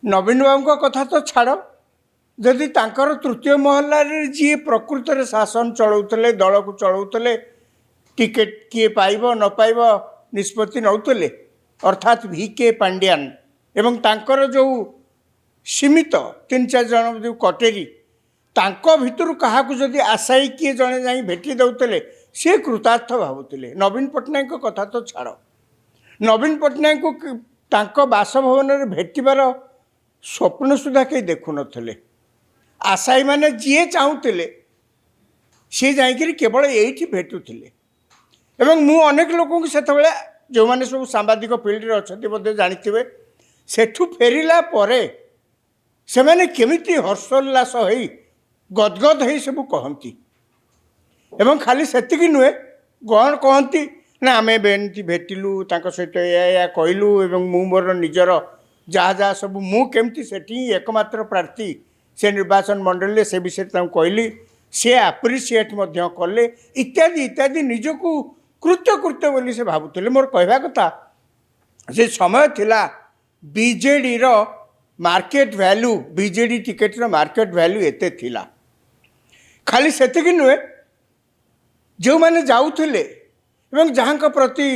नवीन बाबू कथा तो छाड़ जदि तांकर तृतीय महलार जी प्रकृत में शासन चलाऊले दल को चलाऊले टिकेट किए पाइब न पाइब निष्पत्ति नौले अर्थात VK पांड्यान एवं तांकर जो सीमित 3-4 जन जो कटेरी तांको भितर क्या जदि आशायी किए जड़े जा भेटी दौले सी कृतार्थ भावुले। नवीन पट्टनायक कथा तो छाड़ नवीन पट्टनायक को तांको बासभवन में भेटार स्वप्न सुधा कहीं देखु नुले। आशायी मैंने जी चाहूले सी जा केवल ये भेटुले एवं मु अनेक लोक से जो मैंने सब सांबादिक फील्ड अच्छा जानते सेठू फेरिला परे से मैंने केमिति हर्षोल्लास हो गदगद हो सब कहती एवं खाली सेतिकी नुहे गण कहती ना आम एमती भेटिलु सहित या कहलु एवं मु मोर निजर जहाँ जहाँ सब मुझे सेठी एकमात्र प्रार्थी से निर्वाचन मंडल से विषय कहली सी आप्रिसीएट कले इत्यादि इत्यादि निजक कृत्य कृत्य बोली से भावुले। मोर कहवा कथा से समय थिला बीजेडी रो मार्केट वैल्यू बीजेडी टिकेट रो मार्केट वैल्यू एते थिला खाली सेतिकी नुहे जो मैंने जाऊले एवं जहाँ प्रति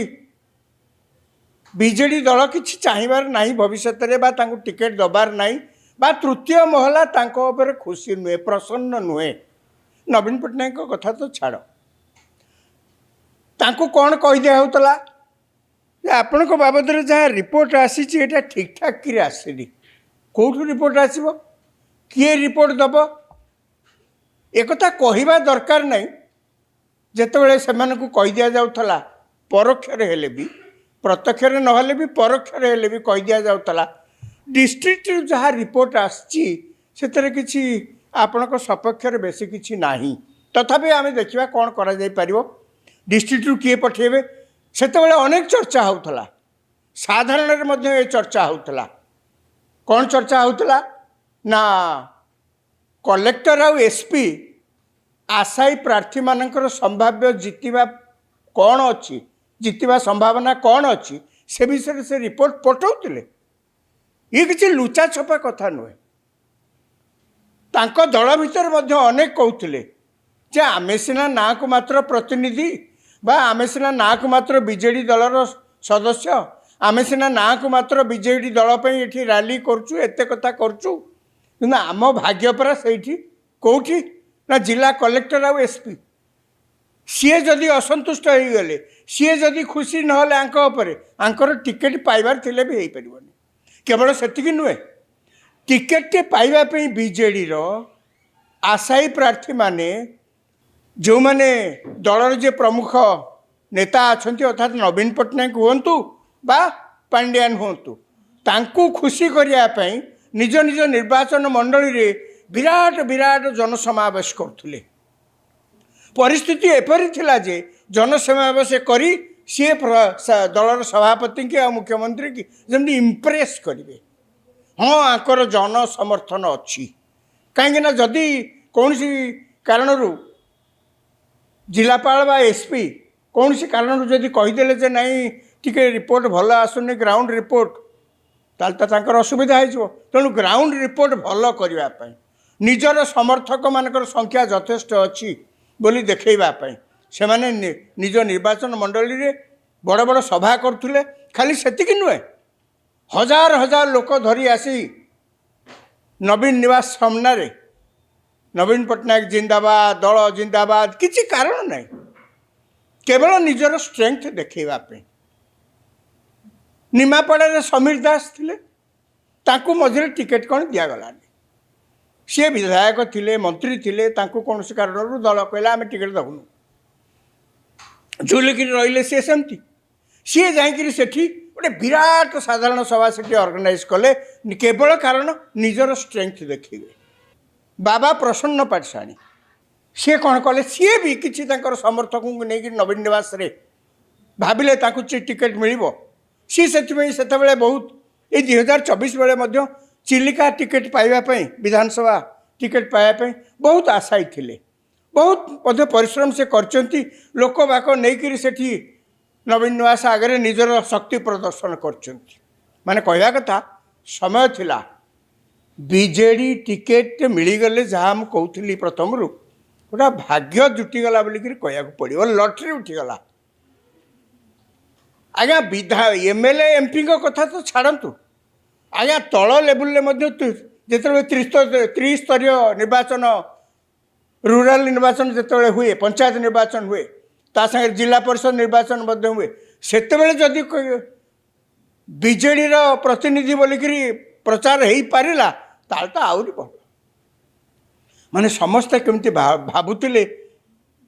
बीजेडी दल किसी चाहबार ना भविष्य में टिकेट दबार ना बा तृतीय महला तांको खुशी नुहे प्रसन्न नुहे। नवीन पट्टनायक कथा तो छाड़ तांको कौन कह दिया होतला आपण बाबद जहाँ रिपोर्ट आसी ठीक ठाक कि आसनी कौटू रिपोर्ट आसब किए रिपोर्ट दब एक कहवा दरकार नहीं जितेबाला से कह दि जाऊला परोक्षरे हेले भी प्रत्यक्ष नहले भी परोक्षरे हेले भी कह दि जाऊला डिस्ट्रिक्ट जहाँ रिपोर्ट आसी किसी आपण सपक्ष बेसी किसी ना तथापि आम देखा कौन करा जाई पारिबो डिस्ट्रिक्ट किए पठेबे सेतेबेले अनेक चर्चा होउथला साधारण मध्ये ये चर्चा होउथला कौन चर्चा होउथला ना कलेक्टर आउ SP आशायी प्रार्थी मानकर संभाव्य जितिबा कौन अच्छी जितिबा संभावना कौन अच्छी से विषय से रिपोर्ट पठाउथिले ये किसी लुचा छपा कथा नुहे। तांको दल भितर मध्य अनेक कहते जे आमे सिना ना को मात्र प्रतिनिधि बा आमे सिना ना को मात्र बीजेडी दलर सदस्य आमे सिना ना को मात्र बीजेडी दल पे ये रैली करचु एते कथा करचु कि आम भाग्य परा से कौटी ना जिला कलेक्टर आउ SP सी जदि असंतुष्ट हो गले सी जदि खुशी नहले आंकर टिकेट पाइबार थिले भी हो पारिबनी। केवल सेतिकी नुहे टिकेट पाइबापी बीजेडी रो आशायी प्रार्थी माने जो माने दलर जे प्रमुख नेता अच्छा अर्थात नवीन पट्टनायक हूँ बा पांड्यान हूँ तांकू खुशी करने निज निज निर्वाचन मंडली रे विराट विराट जनसमावेश करथुले। परिस्थिति एपरी थिला जे जनसमावेश करी सी दलर सभापति की मुख्यमंत्री की जमी इम्प्रेस करेंगे हाँ आंकर जन समर्थन अच्छी कहीं जदि कौन कारण जिलापाल बा SP कौन कारण जदि कहीदे जे नाई टिके रिपोर्ट भल आसुनी ग्राउंड रिपोर्ट ताल असुविधा हो तेणु ग्राउंड रिपोर्ट भल करने निजर समर्थक मानकर संख्या यथेष्ट अच्छी बोली देखैवाई से माने निज निर्वाचन मंडली रे बड़ बड़ सभा करुले खाली सेतिकी नुहे हजार हजार लोक धरी आसी नवीन निवास सामना रे नवीन पट्टनायक जिंदाबाद दल जिंदाबाद किसी कारण नहीं केवल निजर स्ट्रेंथ देखैवाई। निमापड़ा समीर दास थिले ताकू मझे टिकेट कौन दिगलानी सी विधायक थिले मंत्री थिले ताकू कौन कारण दल कहला आम टिकेट दबुनु झुलिकी रही सी सेमती सी जाकि गोटे विराट साधारण सभा से ऑर्गेनाइज कले केवल कारण निजर स्ट्रेंथ देखिए। बाबा प्रसन्न पाठशाणी सी कौन कले सी भी किसी समर्थक को लेकिन नवीन निवास रे भाविले टिकेट मिल सी से बहुत ये 2024 बेले चिलिका टिकेट पाइबापी विधानसभा टिकेट पाइबापी बहुत आशायी थिले बहुत परिश्रम से करचंती लोक बाक नहीं सेठी नवीन निवास आगे निजर शक्ति प्रदर्शन करचंती माने कहवा कथा समय थिला ବିଜେଡ଼ି ଟିକେଟ୍ ମିଳିଗଲେ ଯାହା ମୁଁ କହୁଥିଲି ପ୍ରଥମରୁ ଗୋଟା ଭାଗ୍ୟ ଜୁଟିଗଲା ବୋଲିକିରି କହିବାକୁ ପଡ଼ିବ, ଲଟେରୀ ଉଠିଗଲା। ଆଜ୍ଞା ଏମ୍ଏଲ୍ଏ ଏମ୍ପିଙ୍କ କଥା ତ ଛାଡ଼ନ୍ତୁ, ଆଜ୍ଞା ତଳ ଲେବୁଲରେ ମଧ୍ୟ ଯେତେବେଳେ ତ୍ରିସ୍ତରୀୟ ନିର୍ବାଚନ, ରୁରାଲ ନିର୍ବାଚନ ଯେତେବେଳେ ହୁଏ, ପଞ୍ଚାୟତ ନିର୍ବାଚନ ହୁଏ, ତା ସାଙ୍ଗରେ ଜିଲ୍ଲା ପରିଷଦ ନିର୍ବାଚନ ମଧ୍ୟ ହୁଏ, ସେତେବେଳେ ଯଦି ବିଜେଡ଼ିର ପ୍ରତିନିଧି ବୋଲିକିରି ପ୍ରଚାର ହେଇପାରିଲା ତାହେଲେ ତ ଆହୁରି ଭଲ। ମାନେ ସମସ୍ତେ କେମିତି ଭାବୁଥିଲେ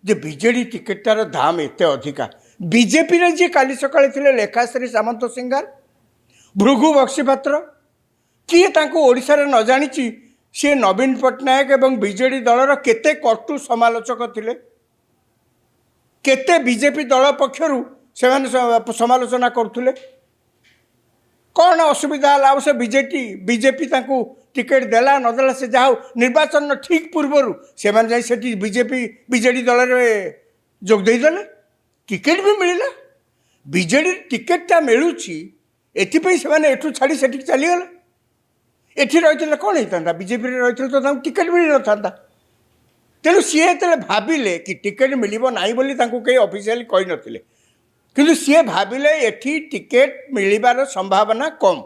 ଯେ ବିଜେଡ଼ି ଟିକେଟଟାର ଦାମ ଏତେ ଅଧିକା। ବିଜେପିରେ ଯିଏ କାଲି ସକାଳେ ଥିଲେ ଲେଖାଶ୍ରୀ ସାମନ୍ତ ସିଂହାର, ଭୃଗୁ ବକ୍ସିପାତ୍ର, କିଏ ତାଙ୍କୁ ଓଡ଼ିଶାରେ ନ ଜାଣିଛି? ସିଏ ନବୀନ ପଟ୍ଟନାୟକ ଏବଂ ବିଜେଡ଼ି ଦଳର କେତେ କଟୁ ସମାଲୋଚକ ଥିଲେ, କେତେ ବିଜେପି ଦଳ ପକ୍ଷରୁ ସେମାନେ ସମାଲୋଚନା କରୁଥିଲେ। କ'ଣ ଅସୁବିଧା ହେଲା ଆଉ ସେ ବିଜେପି ତାଙ୍କୁ ଟିକେଟ୍ ଦେଲା ନଦେଲା, ସେ ଯାହା ହଉ ନିର୍ବାଚନ ଠିକ୍ ପୂର୍ବରୁ ସେମାନେ ଯାଇ ସେଠି ବିଜେଡ଼ି ଦଳରେ ଯୋଗ ଦେଇଦେଲେ, ଟିକେଟ୍ ବି ମିଳିଲା। ବିଜେଡ଼ି ଟିକେଟ୍ଟା ମିଳୁଛି ଏଥିପାଇଁ ସେମାନେ ଏଠୁ ଛାଡ଼ି ସେଠିକି ଚାଲିଗଲେ। ଏଠି ରହିଥିଲେ କ'ଣ ହେଇଥାନ୍ତା? ବିଜେପିରେ ରହିଥିଲେ ତ ତାଙ୍କୁ ଟିକେଟ୍ ମିଳିନଥାନ୍ତା। ତେଣୁ ସିଏ ଯେତେବେଳେ ଭାବିଲେ କି ଟିକେଟ୍ ମିଳିବ ନାହିଁ ବୋଲି ତାଙ୍କୁ କେହି ଅଫିସିଆଲି କହିନଥିଲେ, କିନ୍ତୁ ସିଏ ଭାବିଲେ ଏଠି ଟିକେଟ୍ ମିଳିବାର ସମ୍ଭାବନା କମ୍।